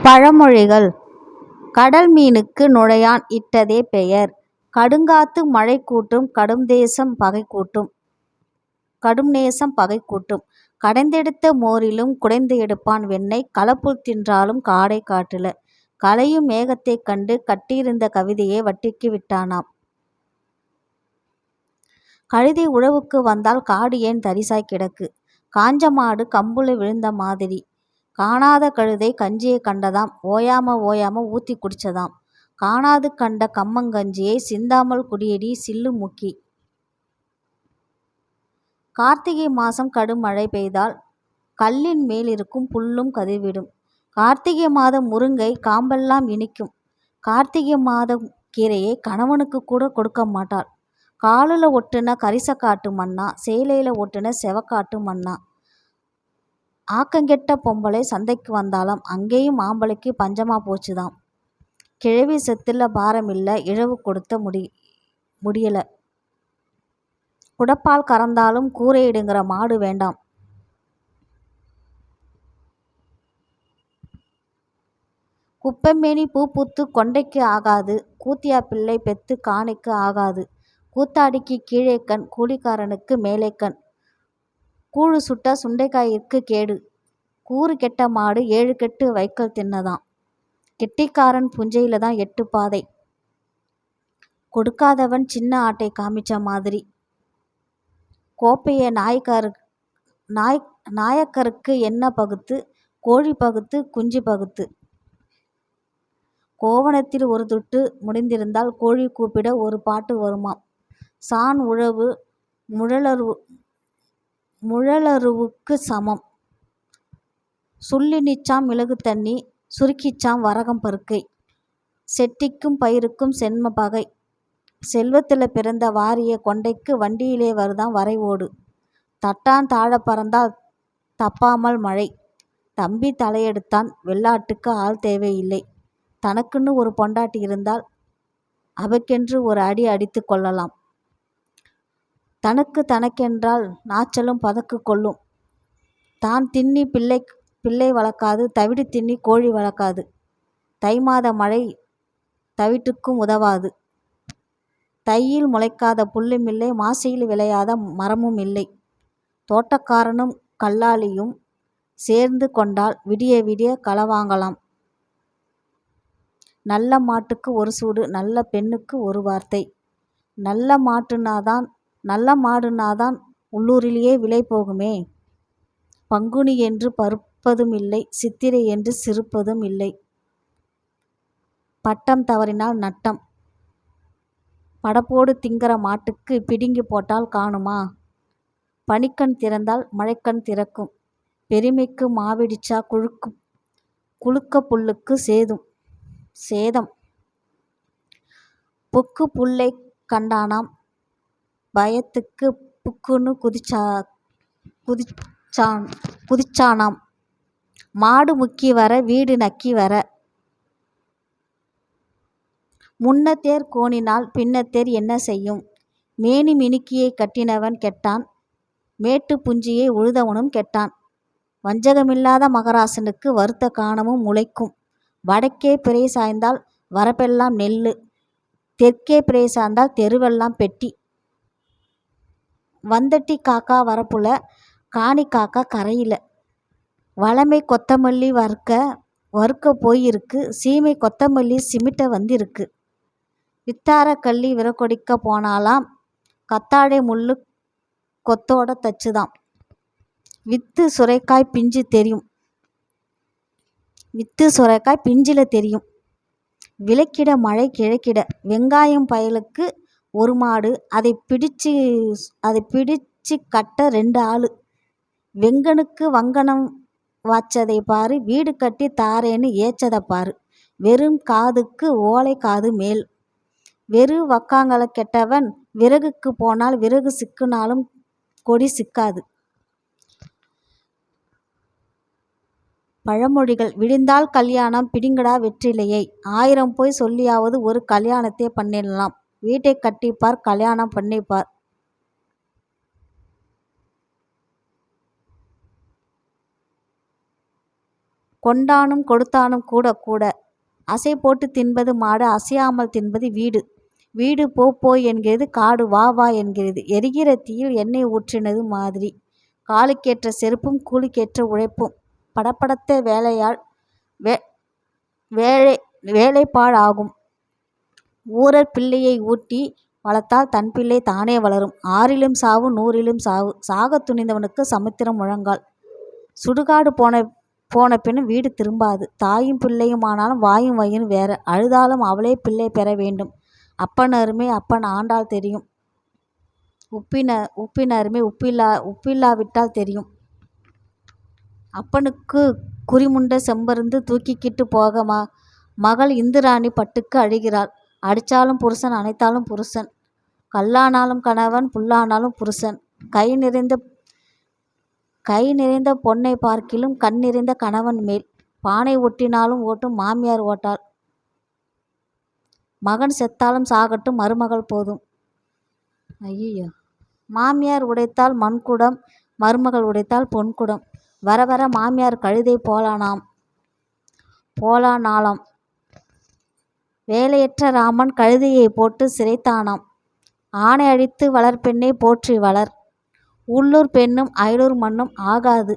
பழமொழிகள். கடல் மீனுக்கு நுழையான் இட்டதே பெயர். கடுங்காத்து மழை கூட்டும் கடும் நேசம் பகை கூட்டும். கடைந்தெடுத்த மோரிலும் குடைந்து எடுப்பான் வெண்ணெய். களப்புல் தின்றாலும் காடை காட்டுல. கலையும் மேகத்தைக் கண்டு கட்டியிருந்த கவிதையை வட்டிக்கு விட்டானாம். கழுதை உழவுக்கு வந்தால் காடு ஏன் தரிசாய் கிடக்கு? காஞ்ச மாடு கம்புல விழுந்த மாதிரி. காணாத கழுதை கஞ்சியை கண்டதாம். ஓயாம ஊத்தி குடிச்சதாம். காணாது கண்ட கம்மங்கஞ்சியை சிந்தாமல் குடியடி சில்லு முக்கி. கார்த்திகை மாசம் கடுமழை பெய்தால் கல்லின் மேலிருக்கும் புல்லும் கதிர்விடும். கார்த்திகை மாதம் முருங்கை காம்பெல்லாம் இனிக்கும். கார்த்திகை மாதம் கீரையை கணவனுக்கு கூட கொடுக்க மாட்டாள். காலுல ஒட்டுன கரிசக்காட்டு மண்ணா, சேலையில ஒட்டுன செவக்காட்டு மண்ணா. ஆக்கங்கெட்ட பொம்பளை சந்தைக்கு வந்தாலும் அங்கேயும் ஆம்பளைக்கு பஞ்சமா போச்சுதாம். கிழவி செத்துல பாரமில்ல, இழவு கொடுத்த முடியல. குடப்பால் கறந்தாலும் கூரையிடுங்கிற மாடு வேண்டாம். குப்பைமேனி பூ பூத்து கொண்டைக்கு ஆகாது. கூத்தியா பிள்ளை பெத்து காணைக்கு ஆகாது. கூத்தாடிக்கு கீழே கண், கூலிக்காரனுக்கு மேலே கண். கூழு சுட்டா சுண்டைக்காயிற்கு கேடு. கூறு கெட்ட மாடு 7 கெட்டு வைக்கல் தின்னதாம். கெட்டிக்காரன் புஞ்சையில தான் 8 பாதை. கொடுக்காதவன் சின்ன ஆட்டை காமிச்ச மாதிரி. கோப்பைய நாயக்கருக்கு என்ன பகுத்து? கோழி பகுத்து, குஞ்சு பகுத்து. கோவணத்தில் ஒரு துட்டு முடிந்திருந்தால் கோழி கூப்பிட ஒரு பாட்டு வருமாம். சான் உழவு முழலருவுக்கு சமம். சுள்ளினிச்சாம் மிளகு தண்ணி, சுருக்கிச்சாம் வரகம் பருக்கை. செட்டிக்கும் பயிருக்கும் சென்ம பகை. செல்வத்துல பிறந்த வாரிய கொண்டைக்கு வண்டியிலே வருதாம் வரை ஓடு. தட்டான் தாழ பறந்தால் தப்பாமல் மழை. தம்பி தலையெடுத்தான், வெள்ளாட்டுக்கு ஆள் தேவையில்லை. தனக்குன்னு ஒரு பொண்டாட்டி இருந்தால் அவக்கென்று ஒரு அடி அடித்து கொள்ளலாம். தனக்கென்றால் நாச்சலும் பதக்கு கொள்ளும். தான் தின்னி பிள்ளை வளர்க்காது, தவிடு தின்னி கோழி வளர்க்காது. தை மாத மழை தவிட்டுக்கும் உதவாது. தையில் முளைக்காத புல்லும் இல்லை, மாசியில் விளையாத மரமும் இல்லை. தோட்டக்காரனும் கல்லாளியும் சேர்ந்து கொண்டால் விடிய விடிய களை வாங்கலாம். நல்ல மாட்டுக்கு ஒரு சூடு, நல்ல பெண்ணுக்கு ஒரு வார்த்தை. நல்ல மாடுனாதான் உள்ளூரிலேயே விலை போகுமே. பங்குனி என்று பருப்பதும் இல்லை, சித்திரை என்று சிரிப்பதும் இல்லை. பட்டம் தவறினால் நட்டம். படப்போடு திங்கிற மாட்டுக்கு பிடுங்கி போட்டால் காணுமா? பனிக்கண் திறந்தால் மழைக்கண் திறக்கும். பெருமைக்கு மாவிடிச்சா குலுக்க புல்லுக்கு சேதம். பொக்கு புல்லை கண்டானாம், பயத்துக்கு புக்குன்னு குதிச்சானாம். மாடு முக்கி வர, வீடு நக்கி வர. முன்னத்தேர் கோணினால் பின்னத்தேர் என்ன செய்யும்? மேனி மினுக்கியை கட்டினவன் கெட்டான், மேட்டு புஞ்சியை உழுதவனும் கெட்டான். வஞ்சகமில்லாத மகராசனுக்கு வறுத்த காணமும் முளைக்கும். வடக்கே பிறை சாய்ந்தால் வரப்பெல்லாம் நெல்லு, தெற்கே பிறை சாய்ந்தால் தெருவெல்லாம் பெட்டி. வந்தட்டி காக்கா வரப்புல, காணி காக்கா கரையில. வளமை கொத்தமல்லி வறுக்க போயிருக்கு, சீமை கொத்தமல்லி சிமிட்ட வந்திருக்கு. வித்தார கள்ளி விறகொடிக்க போனாலாம், கத்தாழை முள்ளு கொத்தோட தச்சுதாம். வித்து சுரைக்காய் பிஞ்சில தெரியும். விளக்கிட மழை கிழக்கிட. வெங்காயம் பயலுக்கு ஒரு மாடு, அதை பிடிச்சு கட்ட 2 ஆளு. வெங்கனுக்கு வங்கணம் வாச்சதை பாரு, வீடு கட்டி தாரேன்னு ஏச்சதை பாரு. வெறும் காதுக்கு ஓலை காது மேல். வெறு வக்காங்கள கெட்டவன் விறகுக்கு போனால் விறகு சிக்குனாலும் கொடி சிக்காது. பழமொழிகள். விடிந்தால் கல்யாணம், பிடிங்கடா வெற்றிலையை. 1000 போய் சொல்லியாவது ஒரு கல்யாணத்தை பண்ணிடலாம். வீட்டை கட்டிப்பார், கல்யாணம் பண்ணிப்பார். கொண்டானும் கொடுத்தானும் கூட கூட. அசை போட்டு தின்பது மாடு, அசையாமல் தின்பது வீடு. வீடு போ போ என்கிறது, காடு வா வா என்கிறது. எரிகிற தீயில் எண்ணெய் ஊற்றினது மாதிரி. காலுக்கேற்ற செருப்பும் கூலிக்கேற்ற உழைப்பும். படப்படத்த வேலையால் வேலைப்பாழ் ஆகும். ஊரர் பிள்ளையை ஊட்டி வளர்த்தால் தன் பிள்ளை தானே வளரும். ஆறிலும் சாவு, நூறிலும் சாவு. சாகத் துணிந்தவனுக்கு சமுத்திரம் முழங்கால். சுடுகாடு போன பின்னும் வீடு திரும்பாது. தாயும் பிள்ளையும் ஆனாலும் வாயும் வயிறும் வேற. அழுதாலும் அவளே பிள்ளை பெற வேண்டும். அப்பன் அருமை அப்பன் ஆண்டால் தெரியும். உப்பின் அருமை உப்பில்லாவிட்டால் தெரியும். அப்பனுக்கு குறிமுண்ட செம்பருந்து தூக்கிக்கிட்டு போக மகள் இந்துராணி பட்டுக்கு அழுகிறாள். அடித்தாலும் புருஷன், அணைத்தாலும் புருஷன். கல்லானாலும் கணவன், புல்லானாலும் புருஷன். கை நிறைந்த பொன்னை பார்க்கிலும் கண் நிறைந்த கணவன் மேல். பானை ஒட்டினாலும் ஓட்டும் மாமியார் ஓட்டாள். மகன் செத்தாலும் சாகட்டும் மருமகள் போதும். ஐயோ! மாமியார் உடைத்தால் மண்குடம், மருமகள் உடைத்தால் பொன்குடம். வர வர மாமியார் கழுதை போலானாலாம். வேலையற்ற ராமன் கழுதையை போட்டு சிரைத்தானாம். ஆணை அழித்து வளர்ப்பெண்ணை போற்றி வளர். உள்ளூர் பெண்ணும் அயலூர் மண்ணும் ஆகாது.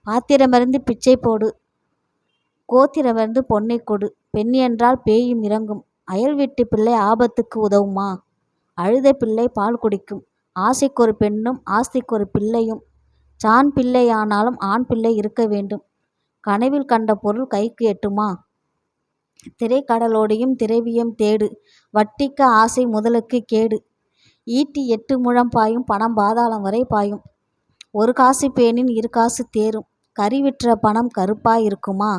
பாத்திரமறிந்து பிச்சை போடு, கோத்திரமறிந்து பொன்னை கொடு. பெண் என்றால் பேயும் இறங்கும். அயல் வீட்டு பிள்ளை ஆபத்துக்கு உதவுமா? அழுத பிள்ளை பால் குடிக்கும். ஆசைக்கு ஒரு பெண்ணும் ஆஸ்திக்கு ஒரு பிள்ளையும். சான் பிள்ளையானாலும் ஆண் பிள்ளை இருக்க வேண்டும். கனவில் கண்ட பொருள் கைக்கு எட்டுமா? திரைக்கடலோடியும் திரவியம் தேடு. வட்டிக்கு ஆசை முதலுக்கு கேடு. ஈட்டி 8 முழம் பாயும், பணம் பாதாளம் வரை பாயும். ஒரு காசு பேணின் 2 காசு தேரும். கறி விற்ற பணம் கருப்பாய் இருக்குமா?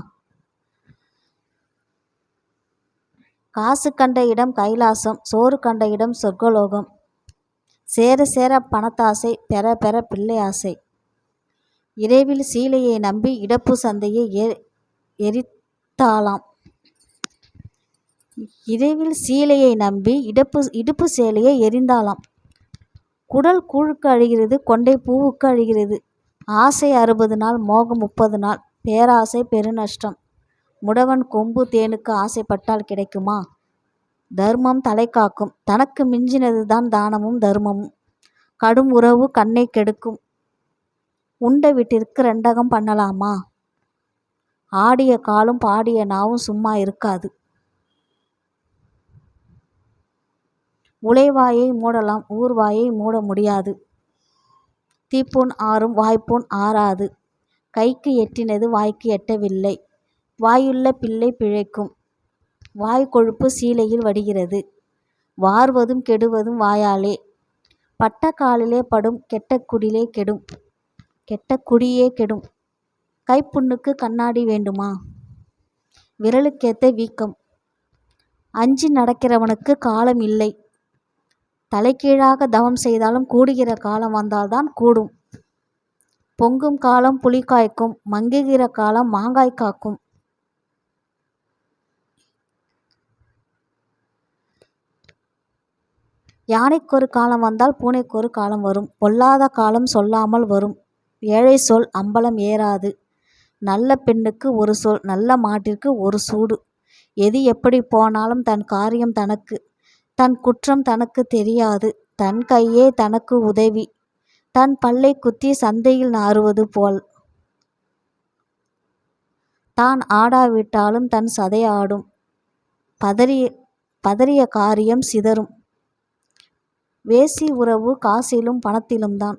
காசு கண்ட இடம் கைலாசம், சோறு கண்ட இடம் சொர்க்கலோகம். சேர சேர பணத்தாசை, பெற பெற பிள்ளை ஆசை. இரவில் சீலையை நம்பி இடப்பு சந்தையை எரித்தாளாம். இரவில் சீலையை நம்பி இடுப்பு சேலையை எரிந்தாளாம். குடல் கூழுக்கு அழுகிறது, கொண்டை பூவுக்கு அழுகிறது. ஆசை 60 நாள், மோகம் 30 நாள். பேராசை பெருநஷ்டம். முடவன் கொம்பு தேனுக்கு ஆசைப்பட்டால் கிடைக்குமா? தர்மம் தலை காக்கும். தனக்கு மிஞ்சினதுதான் தானமும் தர்மமும். கடும் உறவு கண்ணை கெடுக்கும். உண்ட வீட்டிற்கு 2 அகம் பண்ணலாமா? ஆடிய காலும் பாடிய நாவும் சும்மா இருக்காது. உலைவாயை மூடலாம், ஊர்வாயை மூட முடியாது. தீப்புண் ஆறும் வாய்ப்புண் ஆறாது. கைக்கு எட்டினது வாய்க்கு எட்டவில்லை. வாயுள்ள பிள்ளை பிழைக்கும். வாய் கொழுப்பு சீலையில் வடிகிறது. வார்வதும் கெடுவதும் வாயாலே. பட்ட காலிலே படும், கெட்ட குடியே கெடும். கைப்புண்ணுக்கு கண்ணாடி வேண்டுமா? விரலுக்கேத்த வீக்கம். அஞ்சி நடக்கிறவனுக்கு காலம் இல்லை. தலைகீழாக தவம் செய்தாலும் கூடுகிற காலம் வந்தால்தான் கூடும். பொங்கும் காலம் புலி காய்க்கும், மங்குகிற காலம் மாங்காய் காக்கும். யானைக்கொரு காலம் வந்தால் பூனைக்கொரு காலம் வரும். பொல்லாத காலம் சொல்லாமல் வரும். ஏழை சொல் அம்பலம் ஏறாது. நல்ல பெண்ணுக்கு ஒரு சொல், நல்ல மாட்டிற்கு ஒரு சூடு. எது எப்படி போனாலும் தன் காரியம் தனக்கு. தன் குற்றம் தனக்கு தெரியாது. தன் கையே தனக்கு உதவி. தன் பல்லை குத்தி சந்தையில் நாறுவது போல். தான் ஆடாவிட்டாலும் தன் சதை ஆடும். பதறிய காரியம் சிதறும். வேசி உறவு காசிலும் பணத்திலும் தான்.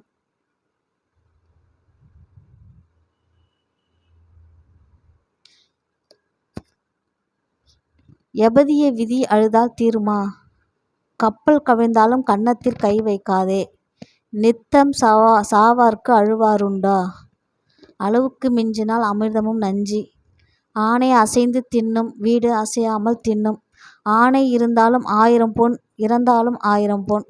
எபதிய விதி அழுதால் தீருமா? கப்பல் கவிழ்ந்தாலும் கன்னத்தில் கை வைக்காதே. நித்தம் சாவார்க்கு அழுவாருண்டா? அளவுக்கு மிஞ்சினால் அமிர்தமும் நஞ்சி. ஆணை அசைந்து தின்னும், வீடு அசையாமல் தின்னும். ஆணை இருந்தாலும் 1000 பொன், இறந்தாலும் 1000 பொன்.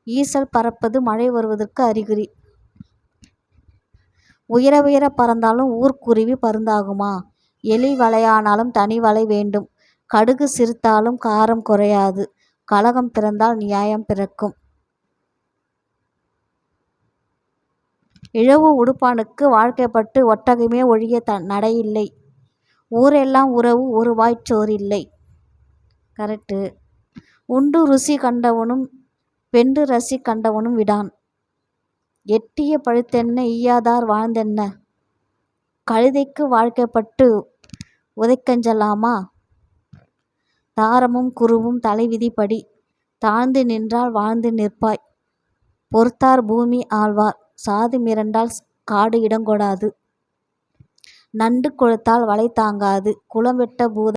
ஈசல் பறப்பது மழை வருவதற்கு அறிகுறி. உயர உயர பறந்தாலும் ஊர்க்குருவி பருந்தாகுமா? எலி வலையானாலும் தனி வலை வேண்டும். கடுகு சிரித்தாலும் காரம் குறையாது. கலகம் பிறந்தால் நியாயம் பிறக்கும். இழவு உடுப்பானுக்கு வாழ்க்கைப்பட்டு ஒட்டகமே ஒழிய நடையில்லை. ஊரெல்லாம் உறவு ஒரு வாய்ச்சோறில்லை. கரெக்டு. உண்டு ருசி கண்டவனும் பெண்டு ரசி கண்டவனும் விடான். எட்டிய பழுத்தென்ன ஈயாதார் வாழ்ந்தென்ன. கழுதைக்கு வாழ்க்கைப்பட்டு உதைக்கஞ்சலாமா. தாரமும் குருவும் தலைவிதிப்படி தாழ்ந்து நின்றால் வாழ்ந்து நிற்பாய். பொறுத்தார் பூமி ஆழ்வார் சாது மிரண்டால் காடு இடங்கொடாது. நண்டு கொழுத்தால் வலை தாங்காது. குளம் வெட்ட பூத